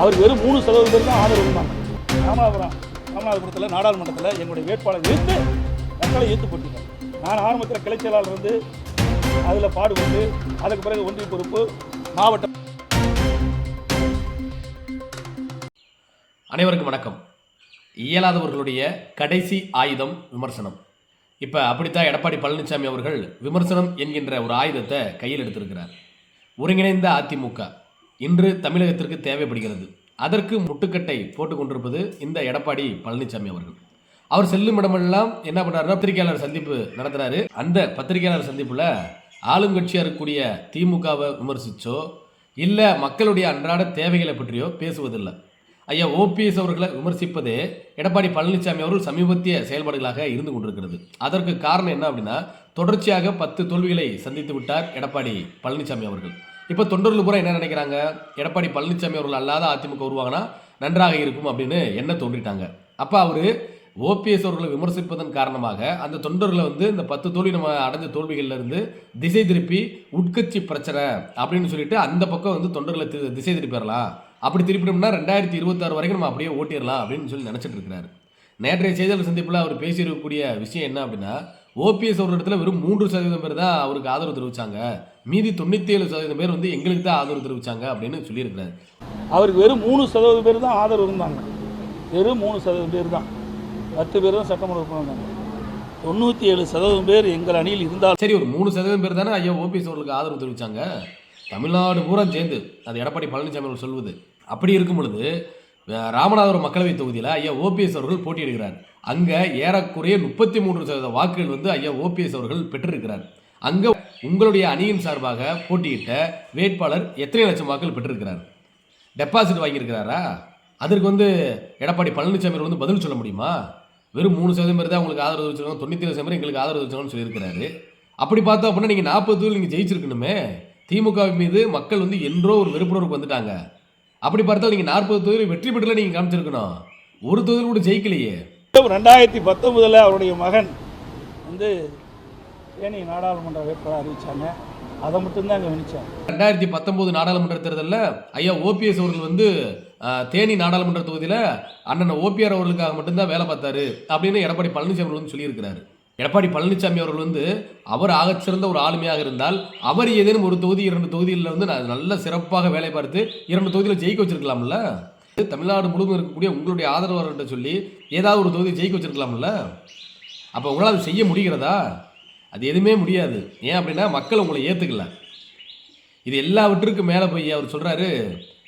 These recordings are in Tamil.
அவருக்கு வெறும் 3% பேர் தான் ஆதரவு இருந்தாங்க. ராமநாதபுரத்தில் நாடாளுமன்றத்தில் எங்களுடைய வேட்பாளர் எதிர்த்து மக்களை எதிர்த்து போட்டிருக்காங்க. நான் ஆரம்பத்தில் கிளை செயலாளர் வந்து அதில் பாடுபட்டு அதுக்கு பிறகு ஒன்றிய பொறுப்பு மாவட்ட. அனைவருக்கும் வணக்கம். இயலாதவர்களுடைய கடைசி ஆயுதம் விமர்சனம். இப்போ அப்படித்தான் எடப்பாடி பழனிசாமி அவர்கள் விமர்சனம் என்கின்ற ஒரு ஆயுதத்தை கையில் எடுத்திருக்கிறார். ஒருங்கிணைந்த அதிமுக இன்று தமிழகத்திற்கு தேவைப்படுகிறது. அதற்கு முட்டுக்கட்டை போட்டு கொண்டிருப்பது இந்த எடப்பாடி பழனிசாமி அவர்கள். அவர் செல்லும் இடமெல்லாம் என்ன பண்ணுறாருன்னா பத்திரிகையாளர் சந்திப்பு நடத்துகிறாரு. அந்த பத்திரிகையாளர் சந்திப்பில் ஆளுங்கட்சியாக இருக்கக்கூடிய திமுகவை விமர்சித்தோ இல்லை மக்களுடைய அன்றாட தேவைகளை பற்றியோ பேசுவதில்லை. ஐயா ஓபிஎஸ் அவர்களை விமர்சிப்பதே எடப்பாடி பழனிசாமி அவர்கள் சமீபத்திய செயல்பாடுகளாக இருந்து கொண்டிருக்கிறது. அதற்கு காரணம் என்ன அப்படின்னா, தொடர்ச்சியாக 10 தோல்விகளை சந்தித்து விட்டார் எடப்பாடி பழனிசாமி அவர்கள். இப்போ தொண்டர்கள் பூரா என்ன நினைக்கிறாங்க, எடப்பாடி பழனிசாமி அவர்கள் அல்லாத அதிமுக உருவாகினா நன்றாக இருக்கும் அப்படின்னு என்ன தோன்றிட்டாங்க. அப்போ அவர் ஓபிஎஸ் அவர்களை விமர்சிப்பதன் காரணமாக அந்த தொண்டர்களை இந்த 10 தோல்வி நம்ம அடைஞ்ச தோல்விகள்லேருந்து திசை திருப்பி உட்கட்சி பிரச்சனை அப்படின்னு சொல்லிட்டு அந்த பக்கம் தொண்டர்களை திசை திருப்பிடலாம். அப்படி திருப்பினோம்னா 2026 வரைக்கும் நம்ம அப்படியே ஓட்டிடலாம் அப்படின்னு சொல்லி நினச்சிட்டு இருக்கிறாரு. நேற்றைய செய்தியாளர் சந்திப்பில் அவர் பேசியிருக்கக்கூடிய விஷயம் என்ன அப்படின்னா, ஓபிஎஸ் அவர்களிடத்தில் வெறும் 3% பேர் தான் அவருக்கு ஆதரவு தெரிவித்தாங்க, மீதி 97% பேர் எங்களுக்கு தான் ஆதரவு தெரிவித்தாங்க அப்படின்னு சொல்லியிருக்கிறாரு. அவருக்கு வெறும் 3% பேர் தான் ஆதரவு இருந்தாங்க. வெறும் 3% பேர் தான், 10 பேர் தான் சட்டமன்ற உறுப்பினர். 97% பேர் எங்கள் அணியில் இருந்தால் சரி, ஒரு 3% பேர் தானே ஐயா ஓபிஎஸ் அவர்களுக்கு ஆதரவு தெரிவித்தாங்க. தமிழ்நாடு பூரா சேர்ந்து அது எடப்பாடி பழனிசாமி அவர்கள் சொல்வது. அப்படி இருக்கும் பொழுது ராமநாதபுரம் மக்களவை தொகுதியில் ஐயா ஓபிஎஸ் அவர்கள் போட்டியிடுகிறார். அங்கே ஏறக்குறைய 33% வாக்குகள் ஐயா ஓபிஎஸ் அவர்கள் பெற்றிருக்கிறார். அங்கே உங்களுடைய அணியின் சார்பாக போட்டியிட்ட வேட்பாளர் எத்தனை லட்சம் வாக்குகள் பெற்றிருக்கிறார்? டெபாசிட் வாங்கியிருக்கிறாரா? அதற்கு எடப்பாடி பழனிசாமி அவர்கள் பதில் சொல்ல முடியுமா? வெறும் 3% பேர் தான் உங்களுக்கு ஆதரவு தெரிவிச்சிருக்காங்க, 97% பேர் எங்களுக்கு ஆதரவு தெரிவிச்சாங்கன்னு சொல்லியிருக்கிறாரு. அப்படி பார்த்தோம் அப்படின்னா நீங்கள் 40 தொகுதியில் நீங்கள் ஜெயிச்சிருக்கணுமே. திமுக மீது மக்கள் என்றோ ஒரு வெறுப்புணர்வுக்கு வந்துட்டாங்க. அப்படி பார்த்தால் நீங்கள் 40 தொகுதியில் வெற்றி பெற்றல நீங்கள் காமிச்சிருக்கணும். ஒரு தொகுதியில் கூட ஜெயிக்கலையே. 2019 அவருடைய மகன் தேனி நாடாளுமன்ற வேட்பாளர் அறிவிச்சாங்க. அதை மட்டும்தான் அங்கே கவனிச்சாங்க. 2019 நாடாளுமன்ற தேர்தலில் ஐயா ஓபிஎஸ் அவர்கள் தேனி நாடாளுமன்ற தொகுதியில் அண்ணன் ஓபிஆர் அவர்களுக்காக மட்டும்தான் வேலை பார்த்தாரு அப்படின்னு எடப்பாடி பழனிசாமி அவர்கள் சொல்லியிருக்கிறாரு. எடப்பாடி பழனிசாமி அவர்கள் அவர் ஆகச்சிறந்த ஒரு ஆளுமையாக இருந்தால் அவர் ஏதேனும் ஒரு தொகுதி 2 தொகுதியில் நல்ல சிறப்பாக வேலை பார்த்து 2 தொகுதியில் ஜெயிக்க வச்சிருக்கலாம்ல. தமிழ்நாடு முழுவதும் இருக்கக்கூடிய உங்களுடைய ஆதரவாளர்கிட்ட சொல்லி ஏதாவது ஒரு தொகுதி ஜெயிக்க வச்சிருக்கலாம்ல. அப்போ உங்களால் அது செய்ய முடிகிறதா? அது எதுவுமே முடியாது. ஏன் அப்படின்னா மக்கள் உங்களை ஏற்றுக்கல. இது எல்லாவற்றுக்கும் மேலே போய் அவர் சொல்கிறாரு,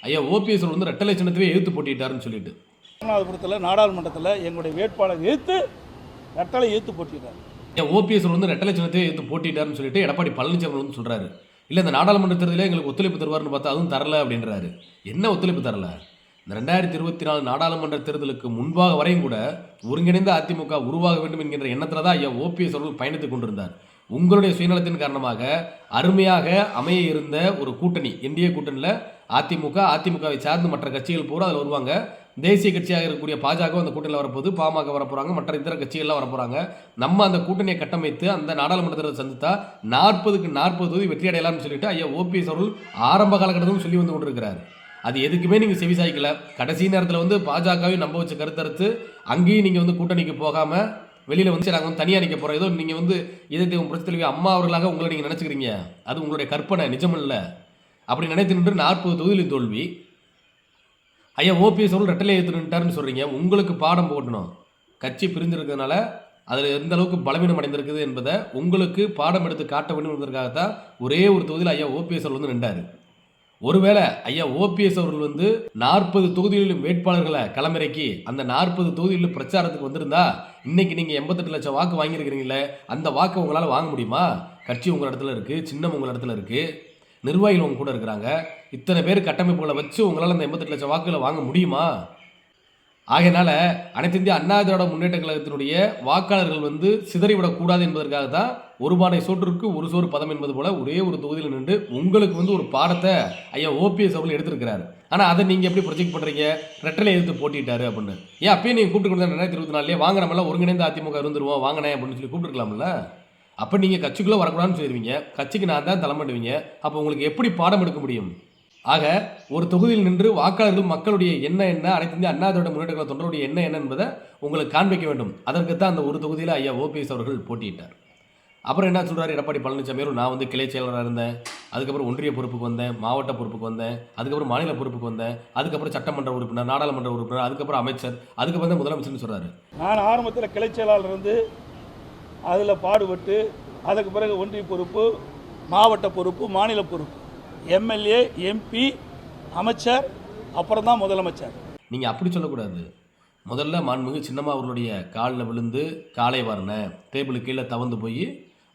ஐயா ஓபிஎஸ் அவர்கள் ரெட்டலை சின்னத்தவே எதிர்த்து போட்டிட்டாருன்னு சொல்லிட்டு. ராமநாதபுரத்தில் நாடாளுமன்றத்தில் எங்களுடைய வேட்பாளர் எதிர்த்து ரெட்டலை எதிர்த்து போட்டிட்டார். ஓபிஎஸ் ரெட்டலை சின்னத்தை எதிர்த்து போட்டிட்டாருன்னு சொல்லிட்டு எடப்பாடி பழனிசாமி சொல்கிறாரு. இல்லை, இந்த நாடாளுமன்ற தேர்தலில் எங்களுக்கு ஒத்துழைப்பு தருவார்னு பார்த்தா அதுவும் தரல அப்படின்றாரு. என்ன ஒத்துழைப்பு தரல? இந்த 2024 நாடாளுமன்ற தேர்தலுக்கு முன்பாக வரையும் கூட ஒருங்கிணைந்த அதிமுக உருவாக வேண்டும் என்கின்ற எண்ணத்தில் தான் ஐயா ஓபிஎஸ் அவர்கள் பயணித்துக் கொண்டிருந்தார். உங்களுடைய சுயநலத்தின் காரணமாக அருமையாக அமைய இருந்த ஒரு கூட்டணி, என்டிஏ கூட்டணியில் அதிமுகவை சார்ந்து மற்ற கட்சிகள் பூரா அதில் வருவாங்க. தேசிய கட்சியாக இருக்கக்கூடிய பாஜக அந்த கூட்டணியில் வரப்போகுது, பாமக வரப்போகிறாங்க, மற்ற இதர கட்சிகள்லாம் வரப்போகிறாங்க. நம்ம அந்த கூட்டணியை கட்டமைத்து அந்த நாடாளுமன்றத்தில் சந்தித்தா 40க்கு 40 தொகுதி வெற்றி அடையலாம்னு சொல்லிட்டு ஐயா ஓபிஎஸ் அவர்கள் ஆரம்ப காலகட்டத்தில் சொல்லி வந்து கொண்டிருக்கிறார். அது எதுக்குமே நீங்கள் செவிசாய்க்கல. கடைசி நேரத்தில் பாஜகவையும் நம்ப வச்சு கருத்தறுத்து அங்கேயும் நீங்கள் கூட்டணிக்கு போகாமல் வெளியில் நாங்கள் தனியாக நிற்க போகிறோம். ஏதோ நீங்கள் இதற்கு புரட்சித் தலைவி அம்மா அவர்களாக உங்களை நீங்கள் நினச்சிக்கிறீங்க. அது உங்களுடைய கற்பனை, நிஜம் இல்லை. அப்படி நினைத்து நின்று 40 தொகுதியில் தோல்வி. ஐயா ஓபிஎஸ் அவர்கள் ரெட்டலை ஏற்றுட்டாருன்னு சொல்கிறீங்க. உங்களுக்கு பாடம் போட்டணும். கட்சி பிரிஞ்சிருக்கிறதுனால அதில் எந்த அளவுக்கு பலவீனம் அடைந்திருக்குது என்பதை உங்களுக்கு பாடம் எடுத்து காட்ட வேண்டும் என்பதற்காகத்தான் ஒரே ஒரு தொகுதியில் ஐயா ஓபிஎஸ் அவர்கள் நின்றார். ஒருவேளை ஐயா ஓபிஎஸ் அவர்கள் 40 தொகுதிகளிலும் வேட்பாளர்களை களமிறக்கி அந்த 40 தொகுதிகளிலும் பிரச்சாரத்துக்கு வந்திருந்தா இன்னைக்கு நீங்கள் 88 லட்சம் வாக்கு வாங்கியிருக்கிறீங்களே, அந்த வாக்கை உங்களால் வாங்க முடியுமா? கட்சி உங்கள் இடத்துல இருக்குது, சின்னம் உங்கள் இடத்துல இருக்குது, நிர்வாகிகள் உங்க கூட இருக்கிறாங்க. இத்தனை பேர் கட்டமைப்புகளை வச்சு உங்களால் அந்த 88 லட்சம் வாக்குகளை வாங்க முடியுமா? ஆகையினால அனைத்து இந்திய அண்ணா திராவிட முன்னேற்ற கழகத்தினுடைய வாக்காளர்கள் சிதறிவிடக்கூடாது என்பதற்காக தான் ஒரு பானை சோற்றிற்கு ஒரு சோறு பதம் என்பது போல ஒரே ஒரு தொகுதியில் நின்று உங்களுக்கு ஒரு பாடத்தை ஐயா ஓபிஎஸ் அவர்கள் எடுத்திருக்கிறாரு. ஆனால் அதை நீங்கள் எப்படி ப்ரொஜெக்ட் பண்ணுறீங்க? ரெட்டலை எதிர்த்து போட்டிட்டாரு அப்படின்னு. ஏன் அப்பயே நீங்கள் கூப்பிட்டு கொடுத்தா 2024 வாங்க நம்மளாம் ஒருங்கிணைந்த அதிமுக இருந்துருவோம் வாங்கினே அப்படின்னு சொல்லி கூப்பிட்டுருக்கலாம்ல. அப்போ நீங்கள் கட்சிக்குள்ளே வரக்கூடாதுன்னு சொல்லுவீங்க, கட்சிக்கு நான் தான் தலைமண்டுவீங்க. அப்போ உங்களுக்கு எப்படி பாடம் எடுக்க முடியும்? ஆக ஒரு தொகுதியில் நின்று வாக்காளர்கள் மக்களுடைய என்ன என்ன, அனைத்து இந்திய அண்ணா திராவிட முன்னேற்ற கழக தொண்டருடைய என்ன என்ன என்பதை உங்களுக்கு காண்பிக்க வேண்டும். அதற்குத்தான் அந்த ஒரு தொகுதியில் ஐயா ஓபிஎஸ் அவர்கள் போட்டியிட்டார். அப்புறம் என்ன சொல்றாரு எடப்பாடி பழனிசாமி அவர்கள், நான் வந்து கிளை செயலராக இருந்தேன், அதுக்கப்புறம் ஒன்றிய பொறுப்புக்கு வந்தேன், மாவட்ட பொறுப்புக்கு வந்தேன், அதுக்கப்புறம் மாநில பொறுப்புக்கு வந்தேன், அதுக்கப்புறம் சட்டமன்ற உறுப்பினர், நாடாளுமன்ற உறுப்பினர், அதுக்கப்புறம் அமைச்சர், அதுக்கப்புறம் தான் முதலமைச்சர்னு சொல்றாரு. நான் ஆரம்பத்தில் கிளை செயலாளர் இருந்து அதில் பாடுபட்டு அதுக்கு பிறகு ஒன்றிய பொறுப்பு, மாவட்ட பொறுப்பு, மாநில பொறுப்பு, எம்எல்ஏ, எம்பி, அமைச்சர், அப்புறம் தான் முதலமைச்சர். நீங்கள் அப்படி சொல்லக்கூடாது. முதல்ல மாண்புமிகு சின்னம்மா அவர்களுடைய காலில் விழுந்து காலை வாரினேன், டேபிளுக்கு கீழே தவந்து போய்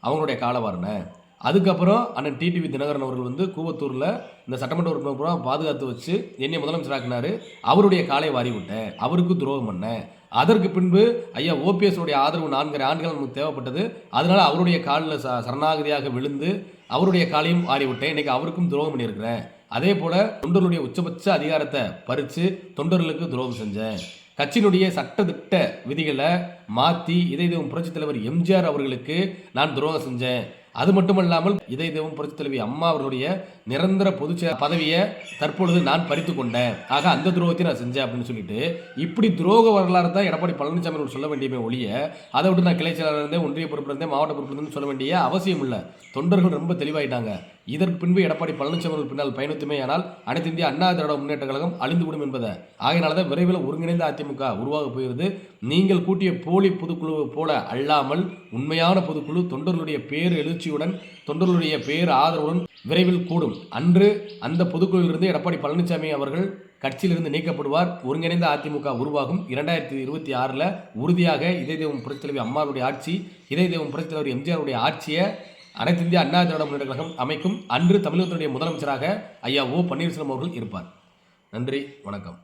அவங்களுடைய காலை வாரினேன். அதுக்கப்புறம் அண்ணன் டிடிவி தினகரன் அவர்கள் வந்து கூவத்தூரில் இந்த சட்டமன்ற உறுப்பினர் பூரா பாதுகாத்து வச்சு என்னை முதலமைச்சராக்கினார், அவருடைய காலை வாரி விட்டேன், அவருக்கு துரோகம் பண்ணேன். அதற்கு பின்பு ஐயா ஓபிஎஸ்னுடைய ஆதரவு 4 ஆண்டுகள் நமக்கு தேவைப்பட்டது, அதனால் அவருடைய காலில் சரணாகதியாக விழுந்து அவருடைய காலையும் வாரி விட்டேன், இன்றைக்கி அவருக்கும் துரோகம் பண்ணியிருக்கிறேன். அதே போல் தொண்டர்களுடைய உச்சபட்ச அதிகாரத்தை பறித்து தொண்டர்களுக்கு துரோகம் செஞ்சேன். கட்சியினுடைய சட்டத்திட்ட விதிகளை மாற்றி இதய தெய்வம் புரட்சித் தலைவர் எம்ஜிஆர் அவர்களுக்கு நான் துரோகம் செஞ்சேன். அது மட்டுமல்லாமல் இதய தெய்வம் புரட்சித் தலைவி அம்மா அவர்களுடைய நிரந்தர பொதுச் பதவியை தற்பொழுது நான் பறித்து கொண்டேன், ஆக அந்த துரோகத்தை நான் செஞ்சேன் அப்படின்னு சொல்லிட்டு இப்படி துரோக வரலாறு தான் எடப்பாடி பழனிசாமி அவர்கள் சொல்ல வேண்டியமே ஒழிய, அதை விட்டு நான் கிளை செயலாளர் இருந்தேன், ஒன்றிய பொறுப்பு இருந்தேன், மாவட்ட பொறுப்பு இருந்தேன்னு சொல்ல வேண்டிய அவசியம் இல்லை. தொண்டர்கள் ரொம்ப தெளிவாயிட்டாங்க. இதற்கு பின்பு எடப்பாடி பழனிசாமி அவர்கள் பின்னால் பயணித்துமே ஆனால் அனைத்து இந்திய அண்ணா திராவிட முன்னேற்ற கழகம் அழிந்துவிடும் என்பதை, ஆகையினால தான் விரைவில் ஒருங்கிணைந்த அதிமுக உருவாக போகிறது. நீங்கள் கூட்டிய போலி பொதுக்குழு போல அல்லாமல் உண்மையான பொதுக்குழு தொண்டர்களுடைய பேர் எழுச்சியுடன், தொண்டர்களுடைய பேர் ஆதரவுடன் விரைவில் கூடும். அன்று அந்த பொதுக்குழுவிலிருந்து எடப்பாடி பழனிசாமி அவர்கள் கட்சியிலிருந்து நீக்கப்படுவார். ஒருங்கிணைந்த அதிமுக உருவாகும். 2026 உறுதியாக இதய தெய்வம் புரட்சித் தலைவி அம்மாவுடைய ஆட்சி, இதய தெய்வம் புரட்சித் தலைவர் எம்ஜிஆருடைய ஆட்சியை அனைத்து இந்திய அண்ணா திராவிட முன்னேற்ற கழகம் அமைக்கும். அன்று தமிழகத்தினுடைய முதலமைச்சராக ஐயா ஓ பன்னீர்செல்வம் அவர்கள் இருப்பார். நன்றி, வணக்கம்.